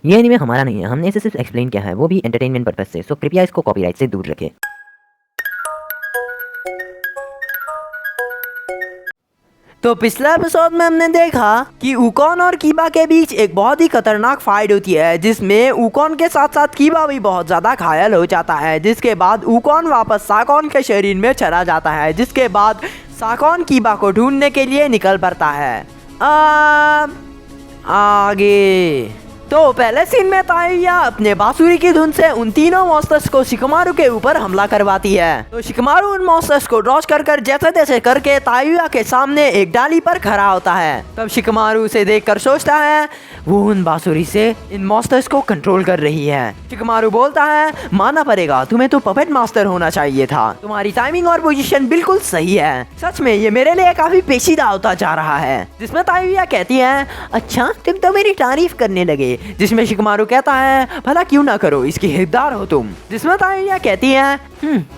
ये एनीमे हमारा नहीं है, हमने इसे सिर्फ एक्सप्लेन किया है, वो भी एंटरटेनमेंट पर्पस से, सो कृपया इसको कॉपीराइट से दूर रखें। तो पिछले एपिसोड में हमने देखा कि उकॉन और कीबा के बीच एक बहुत ही खतरनाक फाइट होती है, जिसमें उकॉन के साथ साथ कीबा भी बहुत ज्यादा घायल हो जाता है। जिसके बाद उकॉन वापस साकॉन के शरीर में चला जाता है। जिसके बाद साकॉन कीबा को ढूंढने के लिए निकल पड़ता है। आगे तो पहले सीन में तायुया अपने बांसुरी की धुन से उन तीनों मॉन्स्टर्स को शिकमारू के ऊपर हमला करवाती है। तो शिकमारू उन मॉन्स्टर्स को डॉज कर जैसे तैसे करके तायुया के सामने एक डाली पर खड़ा होता है। तब शिकमारू उसे देखकर सोचता है वो उन बांसुरी से इन मॉन्स्टर्स को कंट्रोल कर रही है। शिकमारू बोलता है मानना पड़ेगा, तुम्हें तो पपेट मास्टर होना चाहिए था, तुम्हारी टाइमिंग और पोजीशन बिल्कुल सही है। सच में ये मेरे लिए काफी पेचीदा होता जा रहा है। जिसमें तायुया कहती है अच्छा तुम तो मेरी तारीफ करने लगे। जिसमें शिकमारू कहता है भला क्यों ना करो, इसकी हिस्सेदार हो तुम। जिसमें तायुया कहती है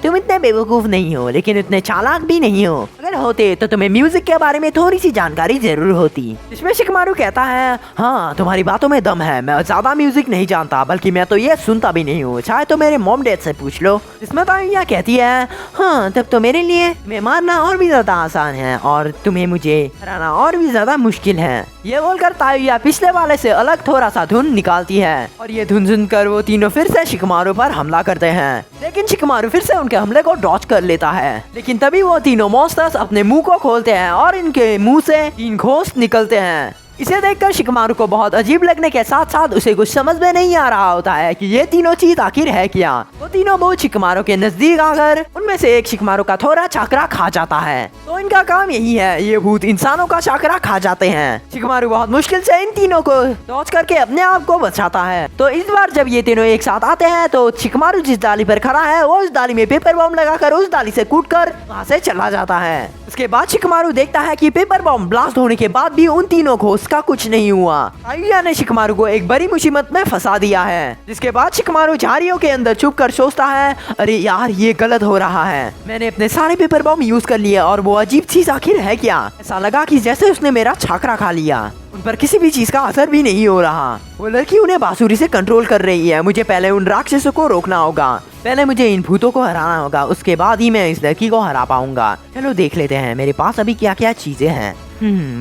तुम इतने बेवकूफ नहीं हो, लेकिन इतने चालाक भी नहीं हो। अगर होते तो तुम्हें म्यूजिक के बारे में थोड़ी सी जानकारी जरूर होती। जिसमें शिकमारू कहता है हाँ तुम्हारी बातों में दम है, मैं ज्यादा म्यूजिक नहीं जानता, बल्कि मैं तो ये सुनता भी नहीं हूँ, चाहे तो मेरे मॉम डैड से पूछ लो। जिसमें तायुया कहती है हाँ तब तो मेरे लिए मैं मारना और भी ज्यादा आसान है और तुम्हें मुझे हराना और भी ज्यादा मुश्किल है। ये बोलकर तायुया पिछले वाले से अलग थोड़ा सा धुन निकालती है और ये धुन सुनकर वो तीनों फिर से शिकमारू पर हमला करते हैं। लेकिन शिकमारू फिर से उनके हमले को डॉज कर लेता है। लेकिन तभी वो तीनों मॉन्स्टर्स अपने मुंह को खोलते हैं और इनके मुंह से 3 घोंस निकलते हैं। इसे देखकर शिकमारू को बहुत अजीब लगने के साथ साथ उसे कुछ समझ में नहीं आ रहा होता है कि ये तीनों चीज आखिर है क्या। वो तीनों भूत शिकमारू के नजदीक आकर उनमें से एक शिकमारू का थोड़ा चाकरा खा जाता है। तो इनका काम यही है, ये भूत इंसानों का चाकरा खा जाते हैं। शिकमारू बहुत मुश्किल से इन तीनों को डॉज करके अपने आप को बचाता है। तो इस बार जब ये तीनों एक साथ आते हैं तो शिकमारू जिस डाली पर खड़ा है वो उस डाली में पेपर बॉम्ब लगाकर उस डाली से कूदकर वहाँ से चला जाता है। उसके बाद शिकमारू देखता है कि पेपर बॉम्ब ब्लास्ट होने के बाद भी उन तीनों को उसका कुछ नहीं हुआ। तायुया ने शिकमारू को एक बड़ी मुसीबत में फंसा दिया है। जिसके बाद शिकमारू झाड़ियों के अंदर छुप कर सोचता है अरे यार ये गलत हो रहा है, मैंने अपने सारे पेपर बॉम्ब यूज कर लिए और वो अजीब चीज आखिर है क्या। ऐसा लगा कि जैसे उसने मेरा छाकरा खा लिया, उन पर किसी भी चीज का असर भी नहीं हो रहा। वो लड़की उन्हें बांसुरी से कंट्रोल कर रही है। मुझे पहले उन राक्षसों को रोकना होगा, पहले मुझे इन भूतों को हराना होगा, उसके बाद ही मैं इस लड़की को हरा पाऊंगा। चलो देख लेते हैं मेरे पास अभी क्या क्या चीजें हैं।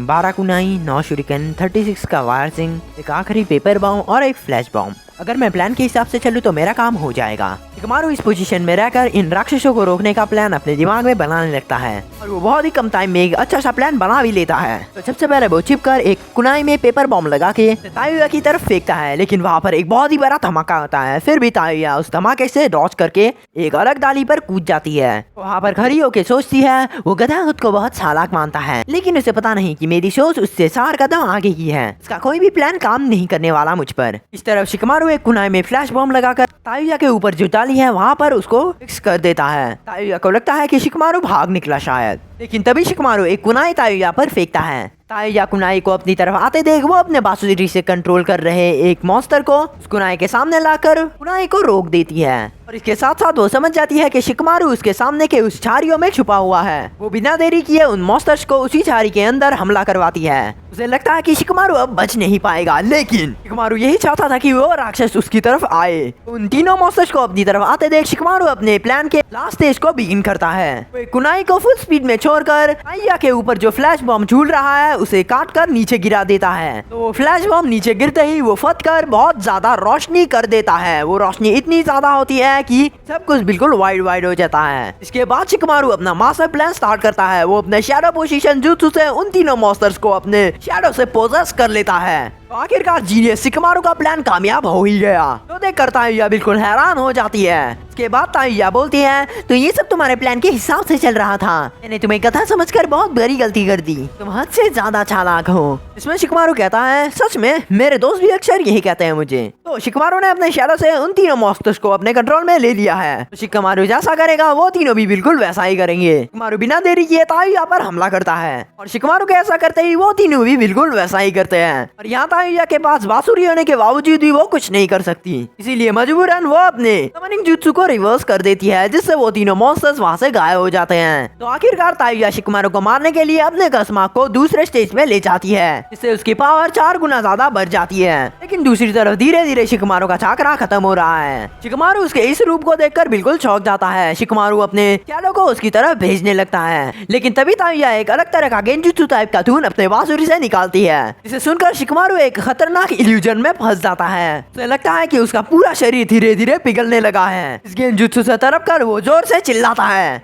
12 कुनाई, 9 शुरिकन, 36 का वायर सिंह, एक आखिरी पेपर बॉम्ब और एक फ्लैश बॉम्ब। अगर मैं प्लान के हिसाब से चलूँ तो मेरा काम हो जाएगा। शिकमारू इस पोजीशन में रहकर इन राक्षसों को रोकने का प्लान अपने दिमाग में बनाने लगता है और वो बहुत ही कम टाइम में एक अच्छा सा प्लान बना भी लेता है। तो सबसे पहले वो छिपकर एक कुनाई में पेपर बॉम्ब लगा के तायुया की तरफ फेंकता है, लेकिन वहाँ पर एक बहुत ही बड़ा धमाका होता है। फिर भी तायुया उस धमाके से डॉज करके एक अलग डाली पर कूद जाती है। वहाँ पर खड़ी होकर सोचती है वो गधा खुद को बहुत चालाक मानता है, लेकिन उसे पता नहीं कि मेरी सोच उससे 4 कदम आगे की है। इसका कोई भी प्लान काम नहीं करने वाला मुझ पर। इस तरफ शिकमारू एक कुनाई में फ्लैश बॉम्ब लगाकर तायुया के ऊपर जो डाली है वहाँ पर उसको फिक्स कर देता है। तायुया को लगता है कि शिकमारू भाग निकला शायद, लेकिन तभी शिकमारू एक कुनाई तायुया पर फेंकता है। तायुया कुनाई को अपनी तरफ आते देख वो अपने बांसुरी से कंट्रोल कर रहे एक मॉन्स्टर को उस कुनाई के सामने लाकर कुनाई को रोक देती है और इसके साथ साथ वो समझ जाती है कि शिकमारू उसके सामने के उस झाड़ियों में छुपा हुआ है। वो बिना देरी किए उन मॉन्स्टर्स को उसी झाड़ी के अंदर हमला करवाती है। उसे लगता है कि शिकमारू अब बच नहीं पाएगा, लेकिन शिकमारू यही चाहता था कि वो राक्षस उसकी तरफ आए। उन तीनों मॉन्स्टर्स को अपनी तरफ आते देख शिकमारू अपने प्लान के लास्ट स्टेज को बिगिन करता है। वो कुनाई को फुल स्पीड में छोड़कर तायुया के ऊपर जो फ्लैश बॉम्ब झूल रहा है उसे काट कर नीचे गिरा देता है। तो फ्लैश बॉम्ब नीचे गिरते ही वो फट कर बहुत ज्यादा रोशनी कर देता है। वो रोशनी इतनी ज्यादा होती है कि सब कुछ बिल्कुल वाइड हो जाता है। इसके बाद शिकमारू अपना मास्टर प्लान स्टार्ट करता है। वो अपने शैडो पोजीशन जुत्सु से उन तीनों मॉन्स्टर्स को अपने शैडो से पोजेस कर लेता है। तो आखिरकार जीनियस शिकमारू का प्लान कामयाब हो ही गया। तो देखकर तायुया बिल्कुल हैरान हो जाती है। इसके बाद तायुया बोलती है तो ये सब तुम्हारे प्लान के हिसाब से चल रहा था, मैंने तुम्हें कथा समझकर बहुत बड़ी गलती कर दी, तुम हद से ज्यादा चालाक हो। इसमें शिकमारू कहता है सच में मेरे दोस्त भी अक्सर यही कहते हैं मुझे। तो शिकमारू ने अपने शैडो से उन तीनों मॉन्स्टर्स को अपने कंट्रोल में ले लिया है। तो शिकमारू जैसा करेगा वो तीनों भी बिल्कुल वैसा ही करेंगे। शिकमारू बिना देरी किए तायुया पर हमला करता है और शिकमारू के ऐसा करते ही वो तीनों भी बिल्कुल वैसा ही करते हैं। और यहाँ तायुया के पास बांसुरी होने के बावजूद भी वो कुछ नहीं कर सकती, इसीलिए मजबूरन वो अपने समनिंग जुत्सु को को रिवर्स कर देती है, जिससे वो तीनों मॉन्स्टर्स वहाँ से गायब हो जाते हैं। तो आखिरकार तायुया शिकमारू को मारने के लिए अपने कस्मा को दूसरे स्टेज पे ले जाती है, जिससे उसकी पावर 4 गुना ज्यादा बढ़ जाती है। लेकिन दूसरी तरफ धीरे धीरे शिकमारू का चाकरा खत्म हो रहा है। शिकमारू उसके इस रूप को देखकर बिल्कुल चौंक जाता है। शिकमारू अपने शैडो को उसकी तरफ भेजने लगता है, लेकिन तभी तायुया एक अलग तरह का गेंजुत्सु टाइप का धून अपने बांसुरी से निकालती है, जिसे सुनकर शिकमारू एक खतरनाक इल्यूजन में फंस जाता है। उसे लगता है कि उसका पूरा शरीर धीरे धीरे पिघलने लगा है। इस गेंजुत्सु से तरफ कर वो जोर से चिल्लाता है।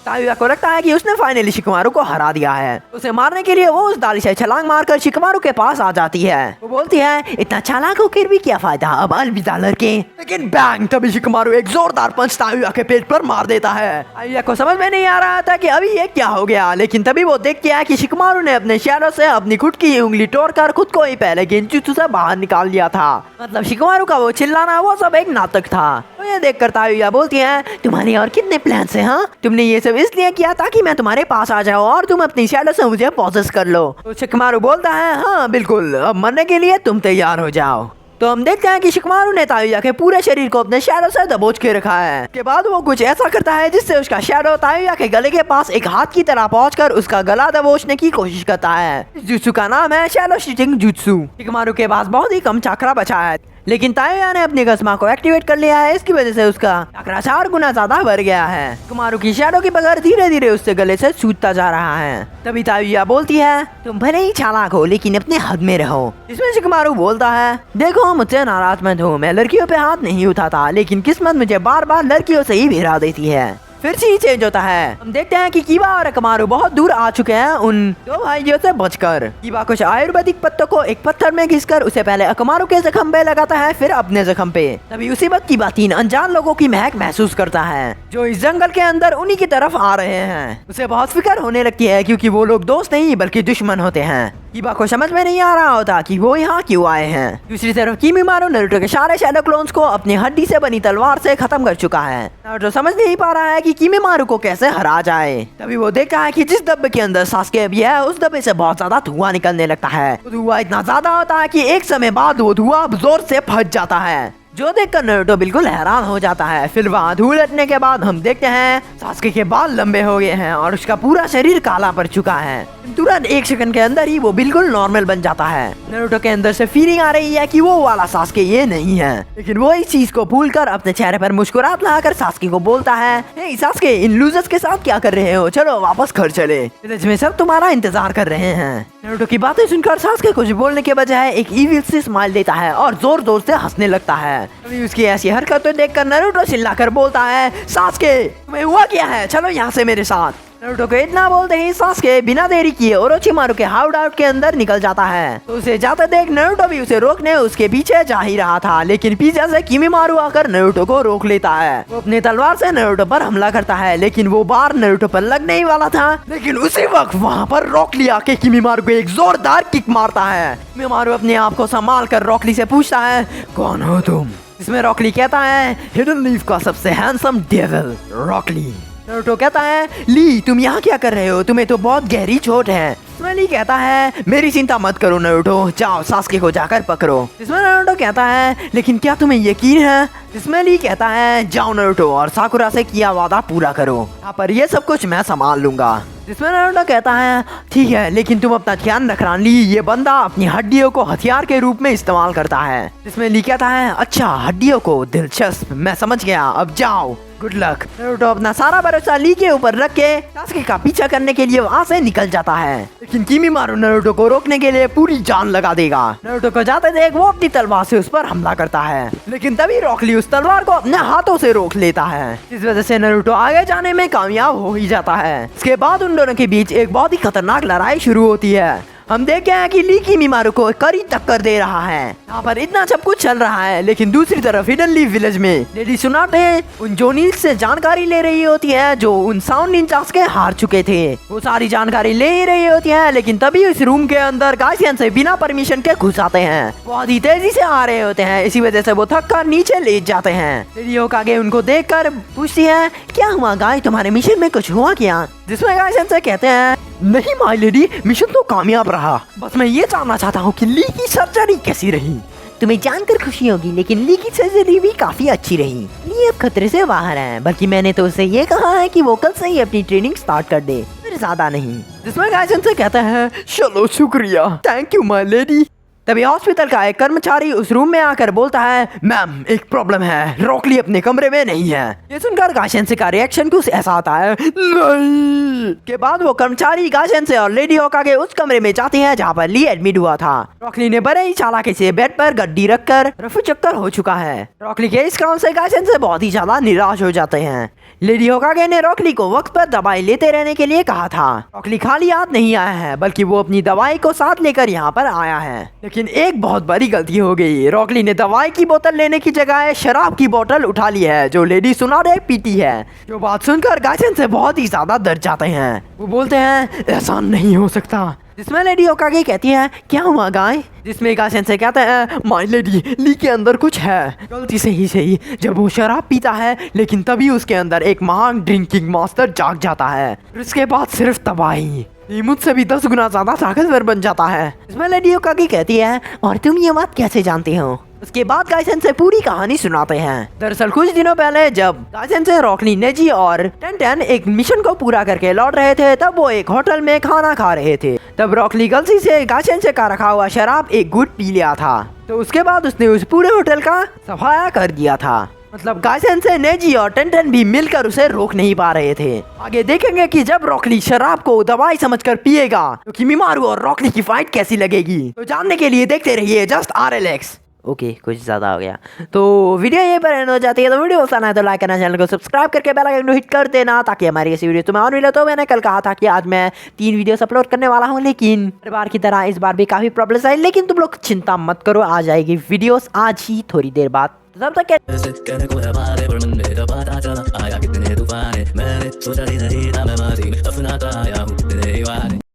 तायुया को लगता है कि उसने फाइनली शिकमारू को हरा दिया है। उसे मारने के लिए वो उस डाली से छलांग मारकर शिकमारू के पास आ जाती है। वो बोलती है, इतना चालाक होकर भी क्या फायदा, अब अलविदा लड़के। लेकिन बैंग, तभी शिकमारू एक जोरदार पंच तायुया के पेट पर मार देता है। तायुया को समझ में नहीं आ रहा था कि अभी ये क्या हो गया, लेकिन तभी वो देखती है कि शिकमारू ने अपने शैडो से अपनी खुद की उंगली तोड़कर खुद को ही पहले गेंजुत्सु से बाहर निकाल लिया था। मतलब शिकमारू का वो चिल्लाना वो सब एक नाटक था। तो ये देखकर तायुया बोलती है, तुम्हारे और कितने प्लान है? हाँ, तुमने ये सब इसलिए किया ताकि मैं तुम्हारे पास आ जाऊं और तुम अपनी शैडो से मुझे पॉसेस कर लो। तो शिकमारू बोलता है, हाँ बिल्कुल, अब मरने के लिए तुम तैयार हो जाओ। तो हम देखते हैं कि शिकमारू ने तायुया के पूरे शरीर को अपने शैडो से दबोच के रखा है। के बाद वो कुछ ऐसा करता है जिससे उसका शैडो तायुया के गले के पास एक हाथ की तरह पहुंचकर उसका गला दबोचने की कोशिश करता है। इस जुत्सु का नाम है शैडो स्टिचिंग जुत्सु। शिकमारू के पास बहुत ही कम चाकरा बचा है, लेकिन तायुया ने अपनी कस्मा को एक्टिवेट कर लिया है। इसकी वजह से उसका चाकरा 4 गुना ज्यादा बढ़ गया है। शिकमारू की शैडो की पकड़ धीरे धीरे उससे गले से छूटता जा रहा है। तभी तायुया बोलती है, तुम भले ही चालाक हो लेकिन अपने हद में रहो। इसमें शिकमारू बोलता है, देखो मुझसे नाराज मत हो, मैं लड़कियों पे हाथ नहीं उठाता, लेकिन किस्मत मुझे बार बार लड़कियों से ही भिड़ा देती है। फिर सीन चेंज होता है। हम देखते हैं कि कीबा और अकमारू बहुत दूर आ चुके हैं उन दो भाइयों से बचकर। कीबा कुछ आयुर्वेदिक पत्तों को एक पत्थर में घिसकर उसे पहले अकमारू के जख्म पे लगाता है, फिर अपने जख्म पे। तभी उसी वक्त कीबा 3 अनजान लोगों की महक महसूस करता है, जो इस जंगल के अंदर उन्हीं की तरफ आ रहे हैं। उसे बहुत फिक्र होने लगती है, क्योंकि वो लोग दोस्त नहीं बल्कि दुश्मन होते हैं। कीबा को समझ में नहीं आ रहा होता कि वो यहाँ क्यों आए हैं। दूसरी तरफ कीमीमारू नारुतो के सारे शैडो क्लोन्स को अपनी हड्डी से बनी तलवार से खत्म कर चुका है। नारुतो समझ नहीं पा रहा है कि कीमीमारू को कैसे हरा जाए। तभी वो देखता है कि जिस डब्बे के अंदर सास्के भी है, उस डब्बे से बहुत ज्यादा धुआं निकलने लगता है। धुआं इतना ज्यादा होता है कि एक समय बाद वो धुआं जोर से फट जाता है, जो देखकर नारुतो बिल्कुल हैरान हो जाता है। फिर वहाँ धूल हटने के बाद हम देखते हैं सास्के के बाल लंबे हो गए हैं और उसका पूरा शरीर काला पड़ चुका है। तुरंत 1 सेकंड के अंदर ही वो बिल्कुल नॉर्मल बन जाता है। नारुतो के अंदर से फीलिंग आ रही है कि वो वाला सास्के ये नहीं है, लेकिन वो इस चीज को भूलकर अपने चेहरे पर मुस्कुराहट लगाकर सास्के को बोलता है, हे सास्के, इन लूजर्स के साथ क्या कर रहे हो? चलो वापस घर चले, विलेज में सब तुम्हारा इंतजार कर रहे हैं। नारुतो की बातें सुनकर सास्के कुछ बोलने के बजाय एक इविल से स्माइल देता है और जोर जोर से हंसने लगता है। अभी उसकी ऐसी हरकतें देखकर नारुतो चिल्लाकर बोलता है, सास्के तुम्हें हुआ क्या है? चलो यहाँ से मेरे साथ। नारुतो को इतना बोलते ही सास्के बिना देरी किए ओरोचिमारू के हाउड आउट के अंदर निकल जाता है। तो उसे जाते देख नारुतो भी उसे रोकने उसके पीछे जा ही रहा था, लेकिन पीछे से कीमीमारू आकर नारुतो को रोक लेता है। वो अपने तलवार से नारुतो पर हमला करता है, लेकिन वो बार नारुतो पर लगने ही वाला था, लेकिन उसी वक्त वहाँ पर रॉकली आके कीमीमारू को एक जोरदार किक मारता है। कीमीमारू अपने आप को संभाल कर रॉकली से पूछता है, कौन हो तुम? इसमें रॉकली कहता है, हिडन लीफ का सबसे हैंडसम डेविल रॉकली। नारुतो कहता है, ली तुम यहाँ क्या कर रहे हो? तुम्हें तो बहुत गहरी चोट है। इसमें ली कहता है, मेरी चिंता मत करो नारुतो, जाओ सास्के को जाकर पकड़ो। इसमें नारुतो कहता है, लेकिन क्या तुम्हें यकीन है? इसमें ली कहता है, जाओ नारुतो और साकुरा से किया वादा पूरा करो, यहाँ पर ये सब कुछ मैं संभाल लूंगा। जिसमें नारुतो कहता है, ठीक है, लेकिन तुम अपना ध्यान रखना ली, ये बंदा अपनी हड्डियों को हथियार के रूप में इस्तेमाल करता है। जिसमें ली कहता है, अच्छा हड्डियों को, दिलचस्प, मैं समझ गया, अब जाओ, गुड लक। नारुतो अपना सारा भरोसा ली के ऊपर रख के सास्के का पीछा करने के लिए वहाँ से निकल जाता है, लेकिन कीमीमारू नारुतो को रोकने के लिए पूरी जान लगा देगा। नारुतो को जाते देख वो अपनी तलवार से उस पर हमला करता है, लेकिन तभी रॉकली उस तलवार को अपने हाथों से रोक लेता है। इस वजह से नारुतो आगे जाने में कामयाब हो ही जाता है। इसके बाद उन दोनों के बीच एक बहुत ही खतरनाक लड़ाई शुरू होती है। हम देखते हैं कि ली कीमीमारू को कड़ी टक्कर दे रहा है। यहाँ पर इतना सब कुछ चल रहा है, लेकिन दूसरी तरफ हिडन लीफ विलेज में लेडी सुनाटे उन जोनील से जानकारी ले रही होती है, जो उन साउंड निंजास के हार चुके थे। वो सारी जानकारी ले ही रही होती है, लेकिन तभी उस रूम के अंदर गाइसियन से बिना परमिशन के घुस आते हैं। बहुत ही तेजी से आ रहे होते हैं, इसी वजह से वो थक कर नीचे लेट जाते हैं। लेडी होकागे उनको देख कर पूछती है, क्या हुआ गाय, तुम्हारे मिशन में कुछ हुआ क्या? जिसमें गाइसियन से कहते हैं, नहीं माय लेडी, मिशन तो कामयाब रहा, बस मैं ये जानना चाहता हूँ कि ली की सर्जरी कैसी रही? तुम्हें जानकर खुशी होगी, लेकिन ली की सर्जरी भी काफी अच्छी रही। ली अब खतरे से बाहर है, बल्कि मैंने तो उसे ये कहा है कि वो कल से ही अपनी ट्रेनिंग स्टार्ट कर दे, फिर ज्यादा नहीं। जिसमें गाइसन से कहता है चलो शुक्रिया, थैंक यू माय लेडी। तभी हॉस्पिटल का एक कर्मचारी उस रूम में आकर बोलता है मैम एक प्रॉब्लम है, रॉकली अपने कमरे में नहीं है। ये सुनकर गाशेंसे का रिएक्शन कुछ ऐसा आता है नहीं। के बाद वो कर्मचारी गाशेंसे और लेडी होकागे उस कमरे में जाते हैं जहाँ पर ली एडमिट हुआ था। रॉकली ने बड़े ही चालाकी से बेड पर गड्डी रखकर रफू चक्कर हो चुका है। रॉकली के इस काम से गाशेंसे बहुत ही ज्यादा निराश हो जाते हैं। लेडी होकागे ने रॉकली को वक्त पर दवाई लेते रहने के लिए कहा था। रॉकली खाली हाथ नहीं आया है, बल्कि वो अपनी दवाई को साथ लेकर यहाँ पर आया है। लेकिन एक बहुत बड़ी गलती हो गई। रॉकली ने दवाई की बोतल लेने की जगह शराब की बोतल उठा ली है, जो लेडी सुनारे पीती है। जो बात सुनकर गाशेंसे बहुत ही ज्यादा डर जाते हैं। वो बोलते हैं ऐसा नहीं हो सकता। जिसमें लेडी होकागे कहती है क्या हुआ गाय? जिसमें गाशेंसे कहते हैं माय लेडी, ली के अंदर कुछ है। गलती से ही सही, जब वो शराब पीता है, लेकिन तभी उसके अंदर एक महान ड्रिंकिंग मास्टर जाग जाता है। उसके बाद सिर्फ तबाही, ये मुझसे भी 10 गुना ज्यादा ताकतवर बन जाता है। इसमें लेडी होकागे कहती है और तुम ये बात कैसे जानती हो? उसके बाद गाशेंसे पूरी कहानी सुनाते हैं। दरअसल कुछ दिनों पहले जब गाशेंसे, रॉकली, नेजी और टेंटेन एक मिशन को पूरा करके लौट रहे थे, तब वो एक होटल में खाना खा रहे थे। तब रॉकली गलती से गाशेंसे का रखा हुआ शराब एक घूंट पी लिया था। तो उसके बाद उसने उस पूरे होटल का सफाया कर दिया था। मतलब गाशेंसे, नेजी और टेंटेन भी मिलकर उसे रोक नहीं पा रहे थे। आगे देखेंगे कि जब रॉकली शराब को दवाई समझकर पिएगा तो किमिमारू और रॉकली की फाइट कैसी लगेगी। तो जानने के लिए देखते रहिए जस्ट RLX। ओके, कुछ ज्यादा हो गया। तो वीडियो यहीं पर एंड हो जाती है। तो वीडियो पसंद आए तो लाइक करना, चैनल को सब्सक्राइब करके बेल आइकन को हिट कर देना, ताकि हमारी ऐसी वीडियो तुम्हें और मिले। तो मैंने कल कहा था कि आज मैं 3 वीडियोस अपलोड करने वाला हूँ, लेकिन हर बार की तरह इस बार भी काफी प्रॉब्लम्स आई। लेकिन तुम लोग चिंता मत करो, आ जाएगी वीडियोस आज ही थोड़ी देर बाद। तब तक